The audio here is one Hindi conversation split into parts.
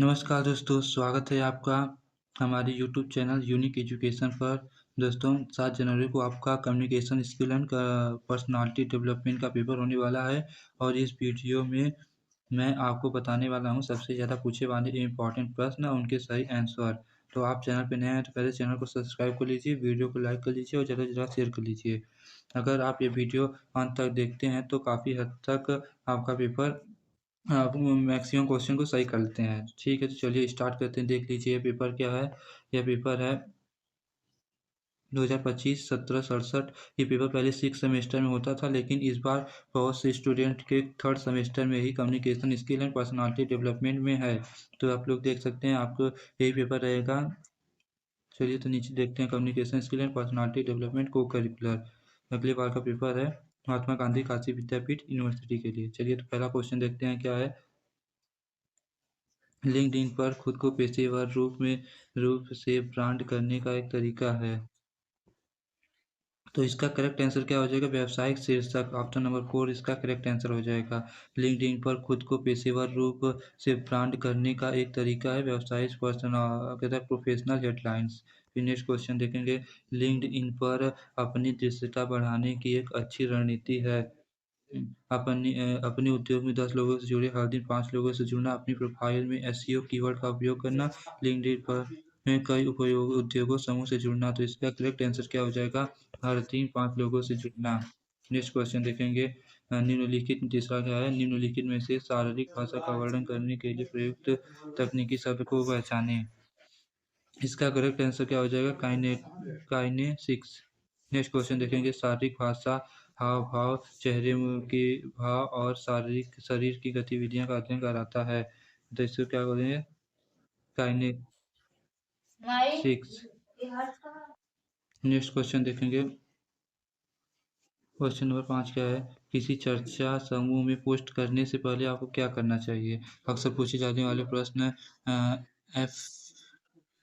नमस्कार दोस्तों, स्वागत है आपका हमारे यूट्यूब चैनल यूनिक एजुकेशन पर। दोस्तों 7 जनवरी को आपका communication skill and personality development का पेपर होने वाला है और इस वीडियो में मैं आपको बताने वाला हूं सबसे ज़्यादा पूछे वाले इम्पोर्टेंट प्रश्न और उनके सही आंसर। तो आप चैनल पर नए हैं तो पहले चैनल को सब्सक्राइब कर लीजिए, वीडियो को लाइक कर लीजिए और ज़्यादा से ज़्यादा शेयर कर लीजिए। अगर आप ये वीडियो अंत तक देखते हैं तो काफ़ी हद तक आपका पेपर आप मैक्सिमम क्वेश्चन को सही कर लेते हैं। ठीक है, तो चलिए स्टार्ट करते हैं। देख लीजिए ये पेपर क्या है। यह पेपर है 2025 1767। ये पेपर पहले 6 सेमेस्टर में होता था, लेकिन इस बार बहुत से स्टूडेंट के 3rd सेमेस्टर में ही communication skill and personality development में है। तो आप लोग देख सकते हैं, आपको यही पेपर रहेगा। चलिए तो नीचे देखते हैं, communication skill and personality development को करिकुलर अगले बार का पेपर है महात्मा गांधी काशी विद्यापीठ यूनिवर्सिटी के लिए। चलिए तो पहला क्वेश्चन देखते हैं क्या है। लिंक्डइन पर खुद को पेशेवर रूप से ब्रांड करने का एक तरीका है। तो इसका करेक्ट आंसर क्या हो जाएगा? व्यावसायिक शीर्षक, ऑप्शन नंबर 4 इसका करेक्ट आंसर हो जाएगा। लिंक्डइन पर खुद को पेशेवर रूप से ब्रांड करने का एक तरीका है व्यावसायिक प्रोफेशनल हेडलाइंस। फिर नेक्स्ट क्वेश्चन देखेंगे। लिंक्डइन पर अपनी दृश्यता बढ़ाने की एक अच्छी रणनीति है। अपने उद्योग में 10 लोगों से जुड़े, हर दिन 5 लोगों से जुड़ना, अपनी प्रोफाइल में एसईओ कीवर्ड का उपयोग करना, लिंक्डइन पर में कई उपयोग उद्योगों समूह से जुड़ना। तो इसका करेक्ट आंसर क्या हो जाएगा? हर दिन 5 लोगों से जुड़ना। नेक्स्ट क्वेश्चन देखेंगे। निम्नलिखित तीसरा क्या है? निम्नलिखित में से शारीरिक भाषा का वर्णन करने के लिए प्रयुक्त तकनीकी शब्द को पहचानें। इसका करेक्ट आंसर क्या हो जाएगा? काइनेसिक्स। नेक्स्ट क्वेश्चन देखेंगे। शारीरिक भाषा हाव भाव, चेहरे के भाव और शारीरिक शरीर की गतिविधियां का अध्ययन कराता है। तो इसको क्या बोलेंगे? काइनेसिक्स। नेक्स्ट क्वेश्चन देखेंगे। क्वेश्चन नंबर 5 क्या है? किसी चर्चा समूह में पोस्ट करने से पहले आपको क्या करना चाहिए? अक्सर पूछे जाने वाले प्रश्न। एफ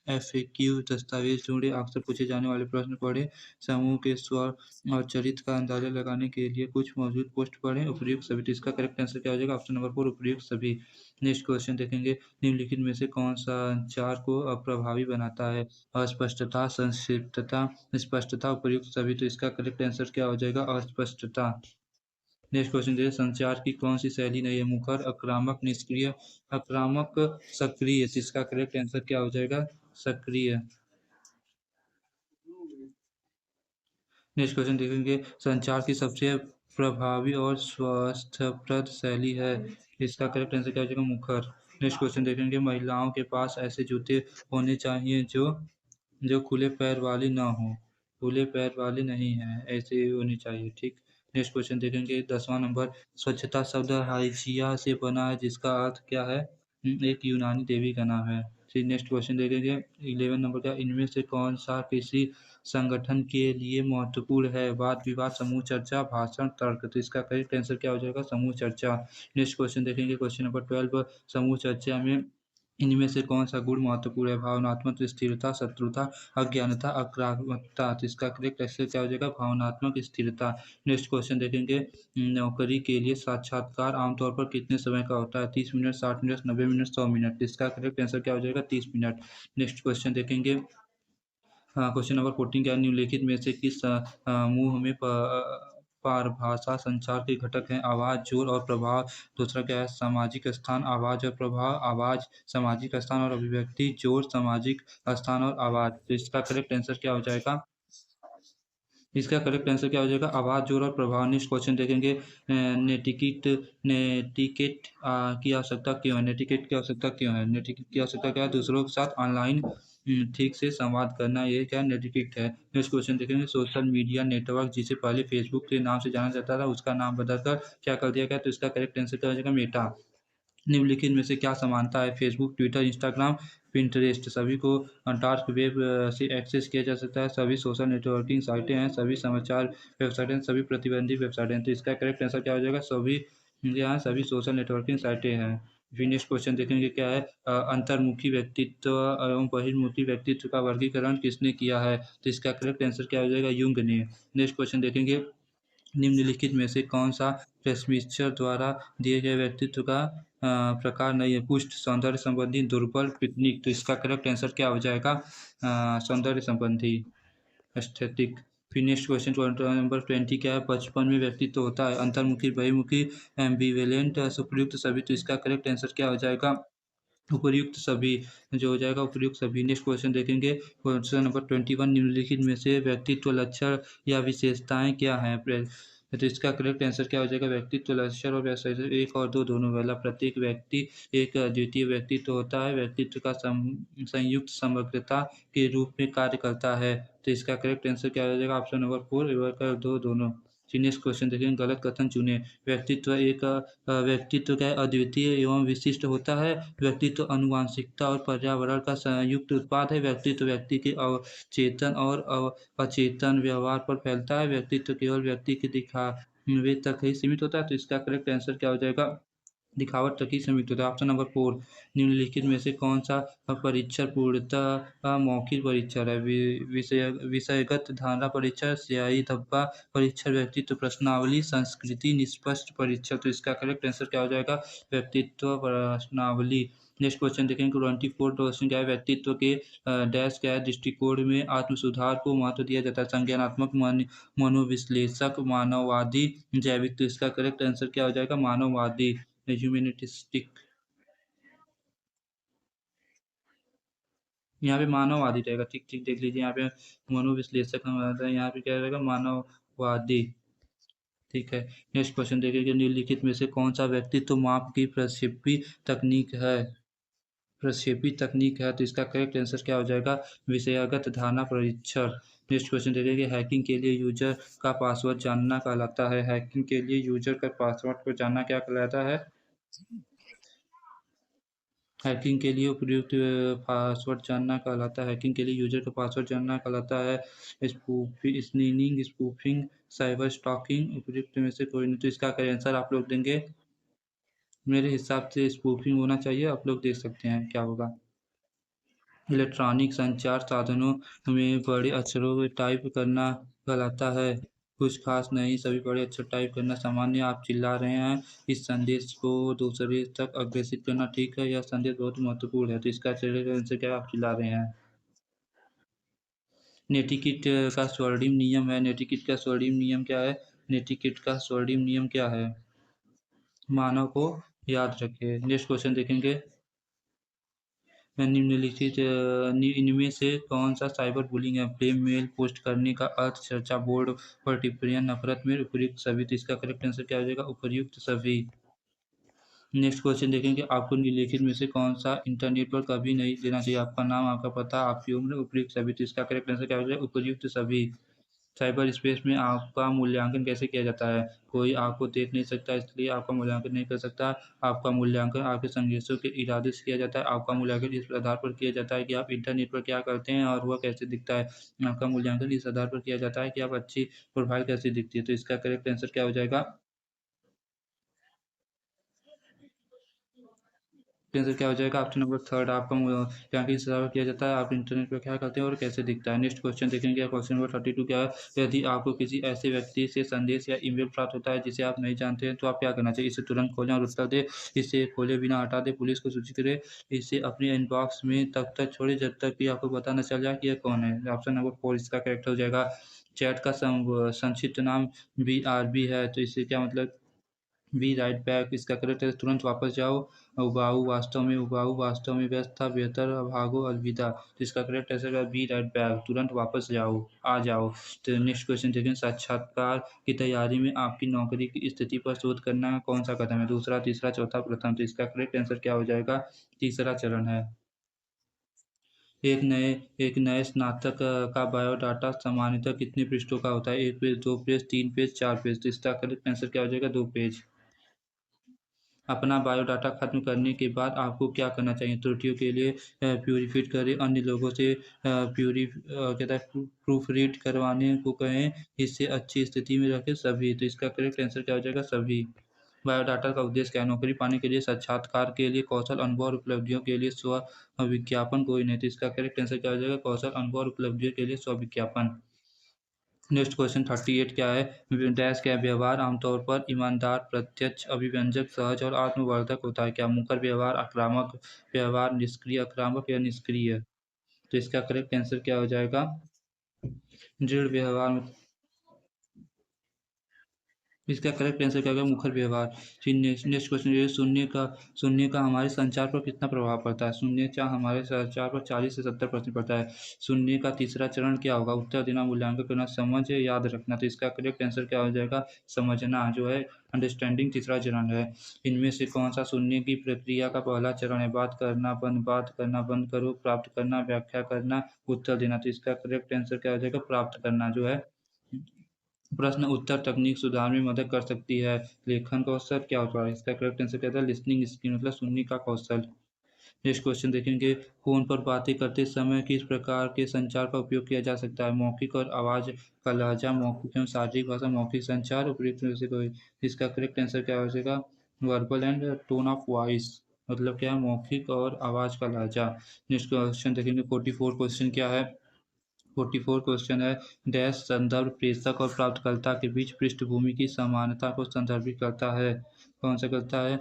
एफएक्यू दस्तावेज ढूंढें। अक्सर पूछे जाने वाले प्रश्न पढ़ें। समूह के स्वर और चरित्र का अंदाजा लगाने के लिए कुछ मौजूद पोस्ट पढ़ें। उपयुक्त सभी। तो इसका करेक्ट आंसर क्या हो जाएगा? ऑप्शन नंबर 4 उपयुक्त सभी। नेक्स्ट क्वेश्चन देखेंगे। निम्नलिखित में से कौन सा संचार को अप्रभावी बनाता है? अस्पष्टता, संक्षिप्तता, स्पष्टता, उपयुक्त सभी। तो इसका करेक्ट आंसर क्या हो जाएगा? अस्पष्टता। नेक्स्ट क्वेश्चन देखिए। संचार की कौन सी शैली नहीं है? मुखर, आक्रामक, निष्क्रिय, आक्रामक, सक्रिय। तो इसका करेक्ट आंसर क्या हो जाएगा? सक्रिय। नेक्स्ट क्वेश्चन देखेंगे। संचार की सबसे प्रभावी और स्वास्थ्यप्रद शैली है। इसका करेक्ट आंसर क्या हो जाएगा? मुखर। नेक्स्ट क्वेश्चन देखेंगे। महिलाओं के पास ऐसे जूते होने चाहिए जो जो खुले पैर वाली ना हो। खुले पैर वाली नहीं है, ऐसे ही होनी चाहिए। ठीक। नेक्स्ट क्वेश्चन देखेंगे। 10वां नंबर। स्वच्छता शब्द हाइजिया से बना है, जिसका अर्थ क्या है? एक यूनानी देवी का नाम है। फिर नेक्स्ट क्वेश्चन देखेंगे। 11 नंबर का। इनमें से कौन सा किसी संगठन के लिए महत्वपूर्ण है? वाद विवाद, समूह चर्चा, भाषण, तर्क। तो इसका करेक्ट आंसर क्या हो जाएगा? समूह चर्चा। नेक्स्ट क्वेश्चन देखेंगे। Question number 12। समूह चर्चा में इनमें से कौन सा गुण महत्वपूर्ण है? भावनात्मक स्थिरता, शत्रुता, अज्ञानता, आक्रामकता। तो इसका करेक्ट आंसर क्या हो जाएगा? भावनात्मक स्थिरता। नेक्स्ट क्वेश्चन देखेंगे। नौकरी के लिए साक्षात्कार आमतौर पर कितने समय का होता है? 30 मिनट, 60 मिनट, 90 मिनट, 100 मिनट। इसका करेक्ट आंसर क्या हो जाएगा? 30 मिनट। नेक्स्ट क्वेश्चन देखेंगे। हाँ, क्वेश्चन नंबर 14 क्या है? निम्नलिखित में से किस समूह में पारभाषा संचार के घटक हैं? आवाज़, जोर और प्रभाव। दूसरा क्या है? सामाजिक स्थान, आवाज़ और प्रभाव। आवाज़, सामाजिक स्थान और अभिव्यक्ति। जोर, सामाजिक स्थान और आवाज़। तो इसका करेक्ट आंसर क्या हो जाएगा? इसका करेक्ट आंसर क्या हो जाएगा? आवाज़, जोर और प्रभाव। नेक्स्ट क्वेश्चन देखेंगे। नेटिकेट नेटिकेट की आवश्यकता क्यों है? नेटिकेट की आवश्यकता क्यों है? नेटिकेट की आवश्यकता क्या है? दूसरों के साथ ऑनलाइन ठीक से संवाद करना, ये क्या नेटिकेट है। नेक्स्ट क्वेश्चन देखेंगे। सोशल मीडिया नेटवर्क जिसे पहले फेसबुक के नाम से जाना जाता था, उसका नाम बदलकर क्या कर दिया गया? तो इसका करेक्ट आंसर क्या हो जाएगा? मेटा। निम्नलिखित में से क्या समानता है? Facebook, Twitter, Instagram, Pinterest. सभी को डार्क वेब से एक्सेस किया जा सकता है। सभी सोशल नेटवर्किंग साइटें हैं। सभी समाचार वेबसाइटें हैं। सभी प्रतिबंधित वेबसाइटें हैं। तो इसका करेक्ट आंसर क्या हो जाएगा? सभी यहाँ सभी सोशल नेटवर्किंग साइटें हैं। फिर नेक्स्ट क्वेश्चन देखेंगे क्या है? अंतर्मुखी व्यक्तित्व एवं बहिर्मुखी व्यक्तित्व का वर्गीकरण किसने किया है? तो इसका करेक्ट आंसर क्या हो जाएगा? युंग ने। नेक्स्ट क्वेश्चन देखेंगे। निम्नलिखित में से कौन-सा प्रेस्क्रिप्शन द्वारा दिए गए व्यक्तित्व का प्रकार नहीं है? पुष्ट, सौंदर्य संबंधी, दुर्बल, पिकनिक। तो इसका करेक्ट आंसर क्या हो जाएगा? सौंदर्य संबंधी, एस्थेटिक। फिर नेक्स्ट क्वेश्चन नंबर 20 क्या है? बचपन में व्यक्तित्व होता है अंतर्मुखी, बहिर्मुखी, एम्बिवेलेंट, सुप्रयुक्त, सभी। तो इसका करेक्ट आंसर क्या हो जाएगा? उपर्युक्त सभी जो हो जाएगा उपर्युक्त सभी। नेक्स्ट क्वेश्चन देखेंगे, क्वेश्चन नंबर 21 निम्नलिखित में से व्यक्तित्व लक्षण या विशेषताएं क्या हैं? तो इसका करेक्ट आंसर क्या हो जाएगा? व्यक्तित्व लक्षण और विशेषता एक और दो दोनों वाला। प्रत्येक व्यक्ति एक अद्वितीय व्यक्तित्व होता है, व्यक्तित्व का संयुक्त समग्रता के रूप में कार्य करता है। तो इसका करेक्ट आंसर क्या हो जाएगा? ऑप्शन नंबर 4 एक और दो दोनों। नेक्स्ट क्वेश्चन देखेंगे, गलत कथन चुने। व्यक्तित्व एक व्यक्तित्व क्या है? अद्वितीय एवं विशिष्ट होता है। व्यक्तित्व आनुवंशिकता और पर्यावरण का संयुक्त उत्पाद है। व्यक्तित्व व्यक्ति के चेतन और अचेतन व्यवहार पर फैलता है। व्यक्तित्व केवल व्यक्ति के दिखावे तक ही सीमित होता है। तो इसका करेक्ट आंसर क्या हो जाएगा? दिखावट तक ही सीमित होता है। ऑप्शन नंबर 4 निम्नलिखित में से कौन-सा परीक्षण पूर्णतः मौखिक परीक्षण है? विषयगत धारणा परीक्षण, स्याही धब्बा परीक्षण, व्यक्तित्व प्रश्नावली, संस्कृति निष्पक्ष परीक्षण। तो इसका करेक्ट आंसर क्या हो जाएगा? व्यक्तित्व प्रश्नावली। नेक्स्ट क्वेश्चन देखेंगे, 24 क्वेश्चन क्या है? व्यक्तित्व के डैश क्या है? दृष्टिकोण में आत्म-सुधार को महत्व दिया जाता है। संज्ञानात्मक, मनोविश्लेषक, मानववादी, जैविक। तो इसका करेक्ट आंसर क्या हो जाएगा? मानववादी, ह्यूमैनिस्टिक। यहाँ पे मानववादी रहेगा। ठीक ठीक देख लीजिए, यहाँ पे मनोविश्लेषक हम आता है, यहाँ पे क्या रहेगा? मानववादी। ठीक है। नेक्स्ट क्वेश्चन देखिए कि निम्नलिखित में से कौन सा व्यक्तित्व माप की प्रक्षेपी तकनीक है? प्रक्षेपी तकनीक है। तो इसका करेक्ट आंसर क्या हो जाएगा? विषयगत धारणा परीक्षण। नेक्स्ट क्वेश्चन देखिए कि हैकिंग के लिए यूजर का पासवर्ड जानना कहलाता है। हैकिंग के लिए यूजर का पासवर्ड को जानना क्या कहलाता है? हैकिंग के लिए उपयुक्त पासवर्ड जानना कहलाता है। हैकिंग के लिए यूजर का पासवर्ड जानना कहलाता है स्नीनिंग, स्पूफिंग, साइबर स्टॉकिंग। उपयुक्त में से कोई नहीं। तो इसका आंसर आप लोग देंगे। मेरे हिसाब से स्पूफिंग होना चाहिए। आप लोग देख सकते हैं क्या होगा। इलेक्ट्रॉनिक संचार साधनों में बड़े अक्षरों में टाइप करना कहलाता है। कुछ खास नहीं, सभी बड़े अक्षर टाइप करना सामान्य। आप चिल्ला रहे हैं, इस संदेश को दूसरे तक अग्रेसित करना ठीक है। यह संदेश बहुत महत्वपूर्ण है। तो इसका आंसर क्या है? आप चिल्ला रहे हैं। नेटिकिट का स्वर्णिम नियम है। नेटिकिट का स्वर्णिम नियम क्या है? नेटिकिट का स्वर्णिम नियम क्या है? मानव को याद रखे। नेक्स्ट क्वेश्चन देखेंगे, निम्नलिखित इनमें से कौन सा साइबर बुलिंग है? ब्लेम मेल पोस्ट करने का अर्थ, चर्चा बोर्ड पर टिप्पणियां, नफरत में, उपर्युक्त सभी। तो इसका करेक्ट आंसर क्या हो जाएगा? उपर्युक्त सभी। नेक्स्ट क्वेश्चन देखेंगे, आपको निम्नलिखित में से कौन सा इंटरनेट पर कभी नहीं देना चाहिए? आपका नाम, आपका पता, आपकी उम्र, उपर्युक्त सभी। तो इसका करेक्ट आंसर क्या हो जाएगा? उपर्युक्त सभी। साइबर स्पेस में आपका मूल्यांकन कैसे किया जाता है? कोई आपको देख नहीं सकता, इसलिए आपका मूल्यांकन नहीं कर सकता। आपका मूल्यांकन आपके संदेशों के इरादे से किया जाता है। आपका मूल्यांकन इस आधार पर किया जाता है कि आप इंटरनेट पर क्या करते हैं और वह कैसे दिखता है। आपका मूल्यांकन इस आधार पर किया जाता है कि आप अच्छी प्रोफाइल कैसी दिखती है। तो इसका करेक्ट आंसर क्या हो जाएगा? आंसर क्या हो जाएगा? Option number third. आपका यहाँ की सजावट किया जाता है, आप इंटरनेट पर क्या करते हैं और कैसे दिखता है। नेक्स्ट क्वेश्चन देखेंगे, क्वेश्चन नंबर 32 क्या है? यदि आपको किसी ऐसे व्यक्ति से संदेश या ईमेल प्राप्त होता है जिसे आप नहीं जानते हैं, तो आप क्या करना चाहिए? इसे तुरंत खोलें और उत्तर दें, इसे खोले बिना हटा दें, पुलिस को सूचित करें, इसे अपने इनबॉक्स में तब तक छोड़े जब तक कि आपको पता न चल जाए कि यह कौन है। ऑप्शन नंबर 4 इसका करेक्ट हो जाएगा। चैट का संक्षिप्त नाम BRB है। तो इससे क्या मतलब? Be right back. इसका करेक्ट है तुरंत वापस जाओ। उबाऊ वास्तव में व्यस्त था, बेहतर भागो, अलविदा। तो इसका करेक्ट आंसर है बी राइट बैक, तुरंत वापस जाओ, आ जाओ। तो नेक्स्ट क्वेश्चन देखें, साक्षात्कार की तैयारी में आपकी नौकरी की स्थिति पर शोध करना कौन सा कदम है? दूसरा, तीसरा, चौथा, प्रथम। तो इसका करेक्ट आंसर क्या हो जाएगा? तीसरा चरण है। एक नए स्नातक का बायोडाटा सामान्यतः कितने पृष्ठों का होता है? 1 पेज, 2 पेज, 3 पेज, 4 पेज। तो इसका करेक्ट आंसर क्या हो जाएगा? 2 पेज। अपना बायोडाटा खत्म करने के बाद आपको क्या करना चाहिए? त्रुटियों के लिए प्यूरिफिट करें, अन्य लोगों से कहता है प्रूफ रीड करवाने को कहें, इसे अच्छी स्थिति में रखें, सभी। तो इसका करेक्ट आंसर क्या हो जाएगा? सभी। बायोडाटा का उद्देश्य क्या है? नौकरी पाने के लिए, साक्षात्कार के लिए, कौशल, अनुभव और उपलब्धियों के लिए, स्व विज्ञापन। कोई नहीं। तो इसका करेक्ट आंसर क्या हो जाएगा? कौशल, अनुभव और उपलब्धियों के लिए स्व विज्ञापन। नेक्स्ट क्वेश्चन 38 क्या है? डैश क्या है? व्यवहार आमतौर पर ईमानदार, प्रत्यक्ष, अभिव्यंजक, सहज और आत्मवर्धक होता है। क्या मुखर व्यवहार आक्रामक व्यवहार, निष्क्रिय आक्रामक या निष्क्रिय? तो इसका करेक्ट आंसर क्या हो जाएगा? दृढ़ व्यवहार। इसका करेक्ट आंसर क्या होगा? मुखर व्यवहार। फिर नेक्स्ट क्वेश्चन ये है, शून्य का हमारे संचार पर कितना प्रभाव पड़ता है? शून्य का हमारे संचार पर 40 से 70% पड़ता है। शून्य का तीसरा चरण क्या होगा? उत्तर देना, मूल्यांकन करना, समझ, याद रखना। तो इसका करेक्ट आंसर क्या हो जाएगा? समझना, जो है अंडरस्टैंडिंग तीसरा चरण है। इनमें से कौन सा शून्य की प्रक्रिया का पहला चरण है? बात करना बंद करो, प्राप्त करना, व्याख्या करना, उत्तर देना। तो इसका करेक्ट आंसर क्या हो जाएगा? प्राप्त करना, जो है प्रश्न उत्तर तकनीक सुधार में मदद कर सकती है। लेखन कौशल क्या होता है? इसका करेक्ट आंसर क्या था? लिसनिंग स्किल, मतलब सुनने का कौशल। नेक्स्ट क्वेश्चन देखेंगे, फोन पर बातें करते समय किस प्रकार के संचार का उपयोग किया जा सकता है? मौखिक और आवाज का लहजा, मौखिक एवं शारीरिक भाषा, मौखिक संचार, उपयुक्त में से कोई। इसका करेक्ट आंसर क्या हो जाएगा? Verbal and tone of voice, मतलब क्या है? मौखिक और आवाज का लहजा। नेक्स्ट क्वेश्चन देखेंगे, 44 क्वेश्चन क्या है? 44 क्वेश्चन है, डैश संदर्भ प्रेषक और प्राप्तकर्ता के बीच पृष्ठभूमि की समानता को संदर्भित करता है? कौन सा करता है?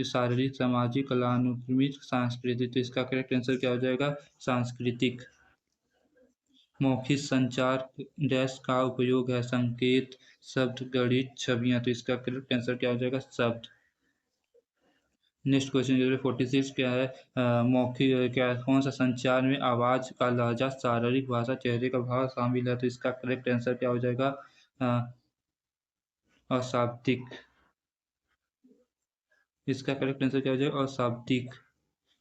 शारीरिक, सामाजिक, कालानुक्रमिक, सांस्कृतिक। तो इसका करेक्ट आंसर क्या हो जाएगा? सांस्कृतिक। मौखिक संचार डैश का उपयोग है? संकेत, शब्द, गणित, छवियां। तो इसका करेक्ट आंसर क्या हो जाएगा? शब्द। नेक्स्ट क्वेश्चन 46 क्या है? मौखिक क्या, कौन सा संचार में आवाज का लहजा, शारीरिक भाषा, चेहरे का भाव शामिल है? तो इसका करेक्ट आंसर क्या हो जाएगा? अ, अशाब्दिक। इसका करेक्ट आंसर क्या हो जाएगा? अशाब्दिक।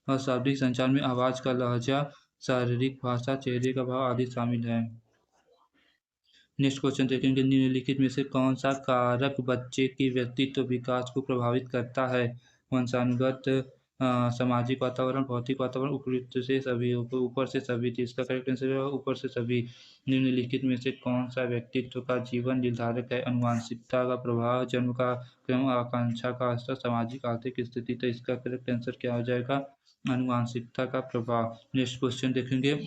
अशाब्दिक संचार में आवाज का लहजा, शारीरिक भाषा, चेहरे का भाव आदि शामिल है। नेक्स्ट क्वेश्चन देखेंगे, निम्नलिखित में से कौन सा कारक बच्चे के व्यक्तित्व विकास को प्रभावित करता है? वंशानुगत, सामाजिक वातावरण, भौतिक वातावरण, उपयुक्त से सभी, ऊपर से सभी। तो इसका करेक्ट आंसर है ऊपर से सभी। निम्नलिखित में से कौन सा व्यक्तित्व का जीवन निर्धारक है? अनुवांशिकता का प्रभाव, जन्म का क्रम, आकांक्षा का स्तर, सामाजिक आर्थिक स्थिति। तो इसका करेक्ट आंसर क्या हो जाएगा? अनुवांशिकता का प्रभाव। नेक्स्ट क्वेश्चन देखेंगे,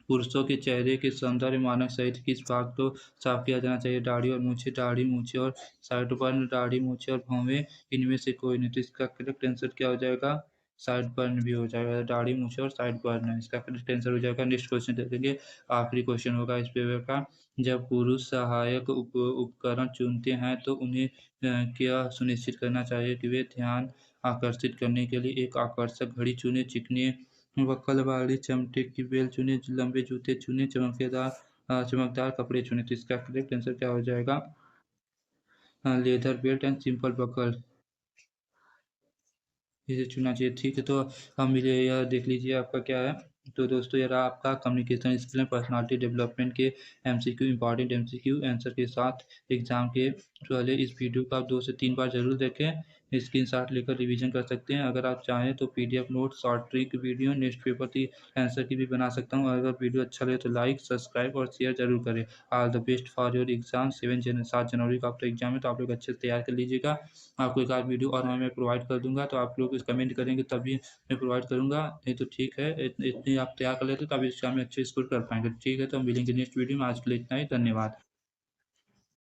पुरुषों के चेहरे के सौंदर्य मानक सहित किस भाग को साफ किया जाना चाहिए? दाढ़ी और मूछें, दाढ़ी, मूछें और साइड बर्न, दाढ़ी, मूछें और भौवें, इनमें से कोई नहीं। तो इसका करेक्ट आंसर क्या हो जाएगा? साइड बर्न भी हो जाएगा। दाढ़ी, मूछें और साइड बर्न है, इसका करेक्ट आंसर हो जाएगा। नेक्स्ट क्वेश्चन देखेंगे, आखिरी क्वेश्चन होगा इस पेपर का। जब पुरुष सहायक उपकरण चुनते हैं तो उन्हें क्या सुनिश्चित करना चाहिए? कि वे ध्यान आकर्षित करने के लिए एक आकर्षक घड़ी चुने, चिकने वक्कल वाली चमड़े की बेल चुने, लंबे जूते चुने, चमकदार कपड़े चुने। तो इसका करेक्ट आंसर क्या हो जाएगा? Leather belt and simple buckle, इसे चुनना चाहिए। ठीक है, तो हम मिले, यह देख लीजिए आपका क्या है। तो दोस्तों, ये रहा आपका communication skill and personality development के एमसीक्यू, इंपॉर्टेंट एमसीक्यू आंसर के साथ एग्जाम के पहले इस वीडियो को आप 2 से 3 बार जरूर देखें। स्क्रीनशॉट लेकर रिवीजन कर सकते हैं। अगर आप चाहें तो PDF note, short trick video, next paper की आंसर की भी बना सकता हूँ। अगर वीडियो अच्छा लगे तो लाइक, सब्सक्राइब और शेयर जरूर करें। All the best for your exam. 7 जनवरी का आपका एग्जाम है, तो आप लोग अच्छे से तैयार कर लीजिएगा। आपको एक आध वीडियो और मैं प्रोवाइड कर दूंगा, तो आप लोग कमेंट करेंगे तभी मैं प्रोवाइड करूंगा। नहीं तो ठीक है, इतनी आप तैयार कर लेते तो आप एग्जाम में अच्छे स्कोर कर पाएंगे। ठीक है, तो हम मिलेंगे नेक्स्ट वीडियो में। आज के लिए इतना ही, धन्यवाद।